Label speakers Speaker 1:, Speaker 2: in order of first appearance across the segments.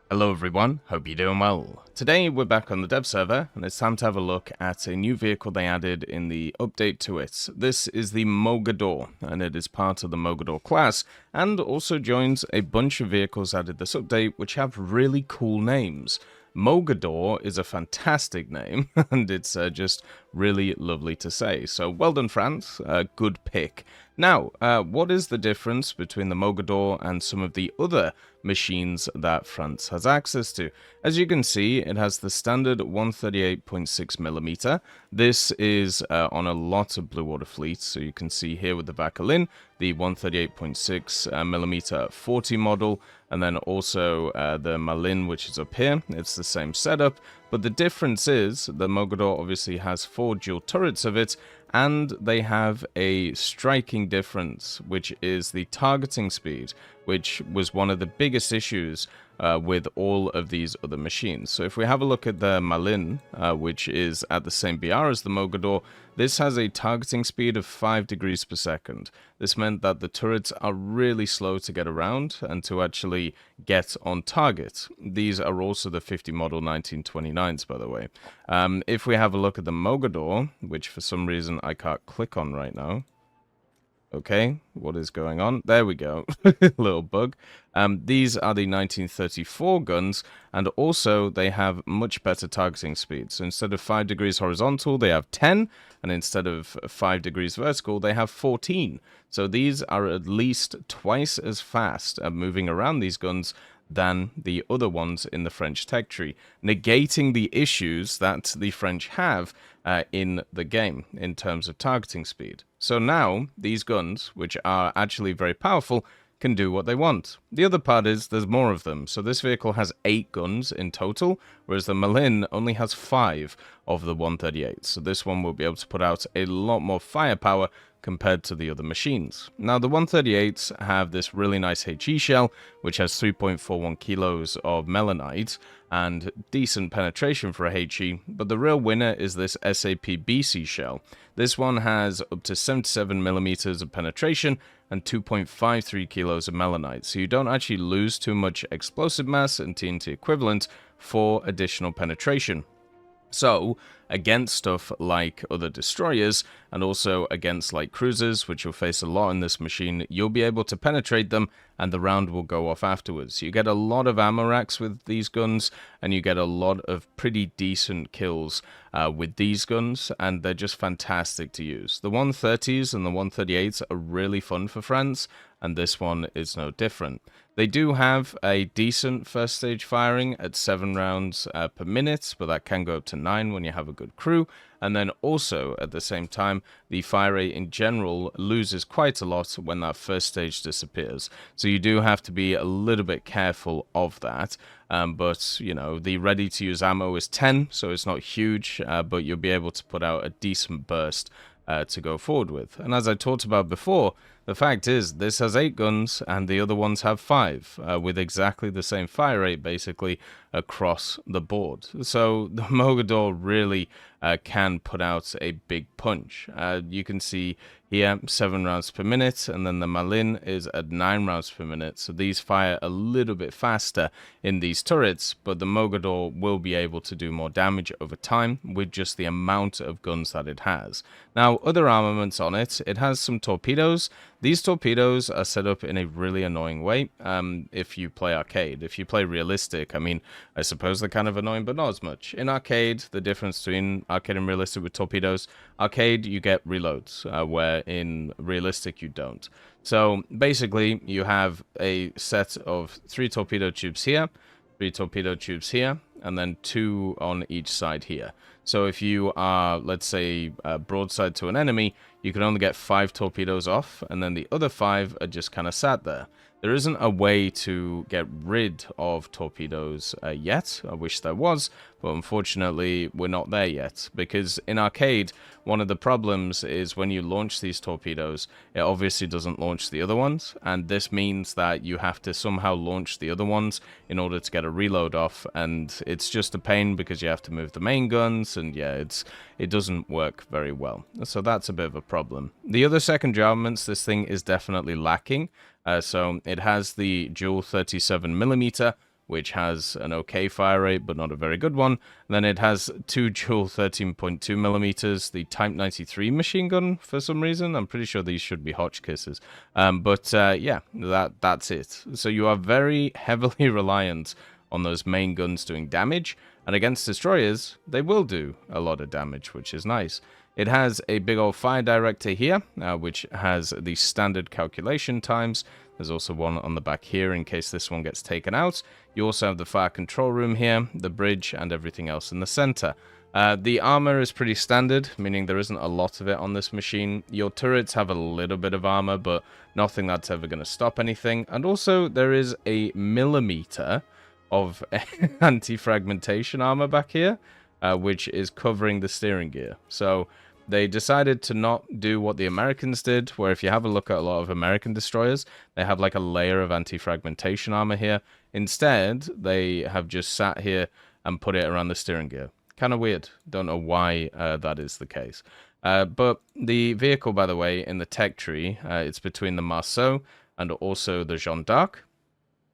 Speaker 1: Hello everyone, hope you're doing well. Today we're back on the dev server and it's time to have a look at a new vehicle they added in the update to it. This is the Mogador and it is part of the Mogador class and also joins a bunch of vehicles added this update which have really cool names. Mogador is a fantastic name and it's just really lovely to say. So well done France, good pick. Now, what is the difference between the Mogador and some of the other machines that France has access to? As you can see, it has the standard 138.6mm. This is on a lot of blue water fleets, so you can see here with the Vakalin, the 138.6mm 40 model, and then also the Malin, which is up here. It's the same setup, but the difference is the Mogador obviously has 4 dual turrets of it, and they have a striking difference, which is the targeting speed, which was one of the biggest issues with all of these other machines. So if we have a look at the Malin, which is at the same BR as the Mogador, this has a targeting speed of 5 degrees per second. This meant that the turrets are really slow to get around and to actually get on target. These are also the 50 model 1929s, by the way. If we have a look at the Mogador, which for some reason I can't click on right now. Okay, what is going on? There we go. Little bug. These are the 1934 guns, and also they have much better targeting speed. So instead of 5 degrees horizontal, they have 10, and instead of 5 degrees vertical, they have 14. So these are at least twice as fast at moving around these guns than the other ones in the French tech tree, negating the issues that the French have in the game in terms of targeting speed. So now, these guns, which are actually very powerful, can do what they want. The other part is there's more of them. So this vehicle has 8 guns in total, whereas the Malin only has 5 of the 138. So this one will be able to put out a lot more firepower compared to the other machines. Now the 138s have this really nice HE shell, which has 3.41 kilos of melanite and decent penetration for a HE, but the real winner is this SAP BC shell. This one has up to 77 millimeters of penetration and 2.53 kilos of melanite, so you don't actually lose too much explosive mass and TNT equivalent for additional penetration. So, against stuff like other destroyers, and also against light cruisers, which you'll face a lot in this machine, you'll be able to penetrate them, and the round will go off afterwards. You get a lot of ammo racks with these guns, and you get a lot of pretty decent kills with these guns, and they're just fantastic to use. The 130s and the 138s are really fun for France, and this one is no different. They do have a decent first stage firing at 7 rounds per minute, but that can go up to 9 when you have a good crew. And then also, at the same time, the fire rate in general loses quite a lot when that first stage disappears. So you do have to be a little bit careful of that. But, you know, the ready-to-use ammo is 10, so it's not huge, but you'll be able to put out a decent burst to go forward with. And as I talked about before, the fact is, this has 8 guns, and the other ones have 5, with exactly the same fire rate, basically, across the board. So the Mogador really can put out a big punch. You can see here 7 rounds per minute, and then the Malin is at 9 rounds per minute. So these fire a little bit faster in these turrets, but the Mogador will be able to do more damage over time with just the amount of guns that it has. Now, other armaments on it, it has some torpedoes. These torpedoes are set up in a really annoying way if you play arcade. If you play realistic, I mean, I suppose they're kind of annoying, but not as much. In arcade, the difference between arcade and realistic with torpedoes, arcade, you get reloads, where in realistic, you don't. So basically, you have a set of 3 torpedo tubes here, 3 torpedo tubes here, and then 2 on each side here. So if you are, let's say, broadside to an enemy, you can only get 5 torpedoes off, and then the other 5 are just kind of sat there. There isn't a way to get rid of torpedoes yet. I wish there was, but unfortunately we're not there yet, because in arcade one of the problems is when you launch these torpedoes, it obviously doesn't launch the other ones, and this means that you have to somehow launch the other ones in order to get a reload off, and it's just a pain because you have to move the main guns, and yeah, it doesn't work very well. So that's a bit of a problem. The other secondary armaments, this thing is definitely lacking. So it has the dual 37mm which has an okay fire rate, but not a very good one. And then it has 2 dual 13.2 millimeters, the Type 93 machine gun for some reason. I'm pretty sure these should be Hotchkisses. Yeah, that's it. So you are very heavily reliant on those main guns doing damage, and against destroyers, they will do a lot of damage, which is nice. It has a big old fire director here, which has the standard calculation times. There's also one on the back here in case this one gets taken out. You also have the fire control room here, the bridge, and everything else in the center. The armor is pretty standard, meaning there isn't a lot of it on this machine. Your turrets have a little bit of armor, but nothing that's ever going to stop anything. And also, there is a millimeter of anti-fragmentation armor back here, which is covering the steering gear. So they decided to not do what the Americans did, where if you have a look at a lot of American destroyers, they have like a layer of anti-fragmentation armor here. Instead, they have just sat here and put it around the steering gear. Kind of weird. Don't know why that is the case. But the vehicle, by the way, in the tech tree, it's between the Marceau and also the Jeanne d'Arc.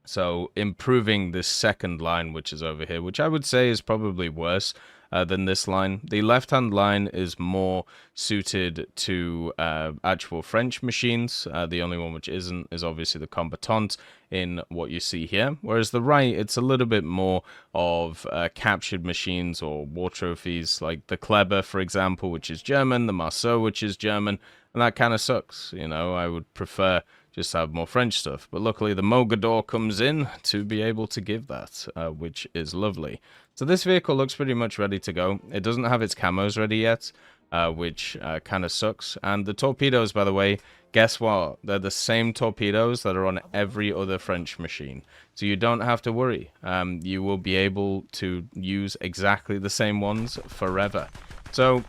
Speaker 1: So improving this second line, which is over here, which I would say is probably worse than this line. The left-hand line is more suited to actual French machines. The only one which isn't is obviously the combattant in what you see here. Whereas the right, it's a little bit more of captured machines or war trophies, like the Kleber, for example, which is German, the Marceau, which is German, and that kind of sucks. You know, I would prefer just have more French stuff. But luckily the Mogador comes in to be able to give that, which is lovely. So this vehicle looks pretty much ready to go. It doesn't have its camos ready yet, which kind of sucks. And the torpedoes, by the way, guess what? They're the same torpedoes that are on every other French machine. So you don't have to worry. You will be able to use exactly the same ones forever. So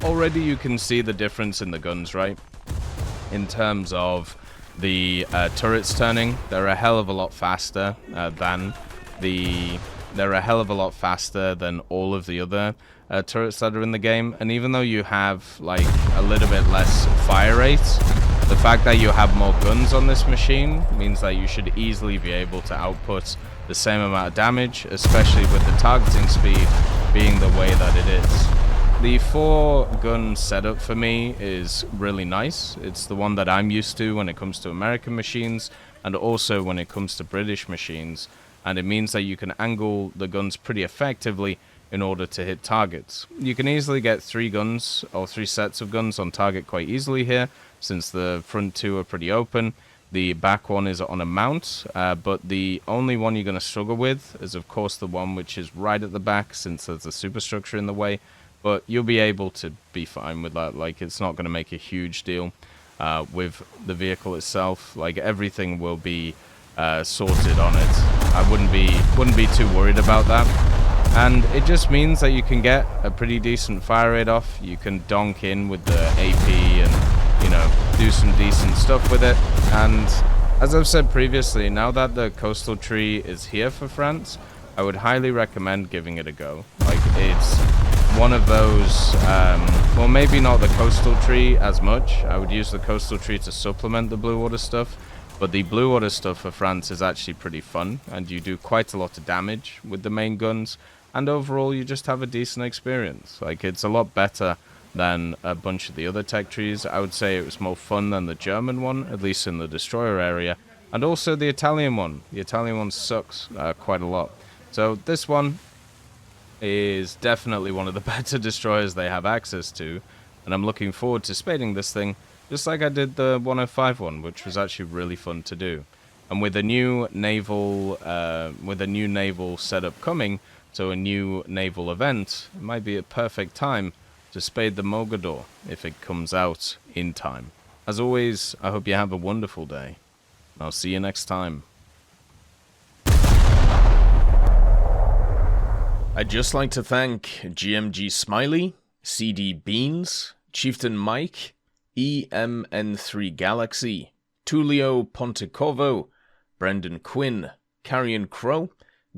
Speaker 1: already you can see the difference in the guns, right? In terms of the turrets turning, they're a hell of a lot faster than all of the other turrets that are in the game. And even though you have like a little bit less fire rate, the fact that you have more guns on this machine means that you should easily be able to output the same amount of damage, especially with the targeting speed being the way that it is. The 4-gun setup for me is really nice. It's the one that I'm used to when it comes to American machines and also when it comes to British machines. And it means that you can angle the guns pretty effectively in order to hit targets. You can easily get 3 guns or 3 sets of guns on target quite easily here, since the front 2 are pretty open. The back one is on a mount, but the only one you're going to struggle with is of course the one which is right at the back, since there's a superstructure in the way. But you'll be able to be fine with that. Like, it's not going to make a huge deal with the vehicle itself. Like, everything will be sorted on it. I wouldn't be too worried about that. And it just means that you can get a pretty decent fire rate off. You can donk in with the AP and, you know, do some decent stuff with it. And as I've said previously, now that the coastal tree is here for France, I would highly recommend giving it a go. Like, it's one of those, well, maybe not the coastal tree as much. I would use the coastal tree to supplement the blue water stuff, but the blue water stuff for France is actually pretty fun, and you do quite a lot of damage with the main guns, and overall you just have a decent experience. Like, it's a lot better than a bunch of the other tech trees. I would say it was more fun than the German one, at least in the destroyer area, and also the Italian one. The Italian one sucks quite a lot. So this one is definitely one of the better destroyers they have access to, and I'm looking forward to spading this thing just like I did the 105 one, which was actually really fun to do. And with a new naval setup coming, so a new naval event, it might be a perfect time to spade the Mogador if it comes out in time. As always, I hope you have a wonderful day. I'll see you next time. I'd just like to thank GMG Smiley, CD Beans, Chieftain Mike, EMN3 Galaxy, Tulio Pontecorvo, Brendan Quinn, Carrion Crow,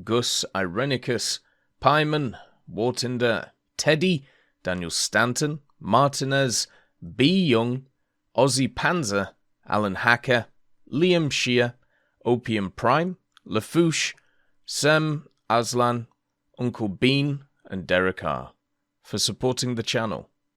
Speaker 1: Gus Irenicus, Pyman, Wartinder, Teddy, Daniel Stanton, Martinez, B. Young, Ozzy Panzer, Alan Hacker, Liam Shear, Opium Prime, Lafouche, Sem, Aslan, Uncle Bean, and Derek R. for supporting the channel.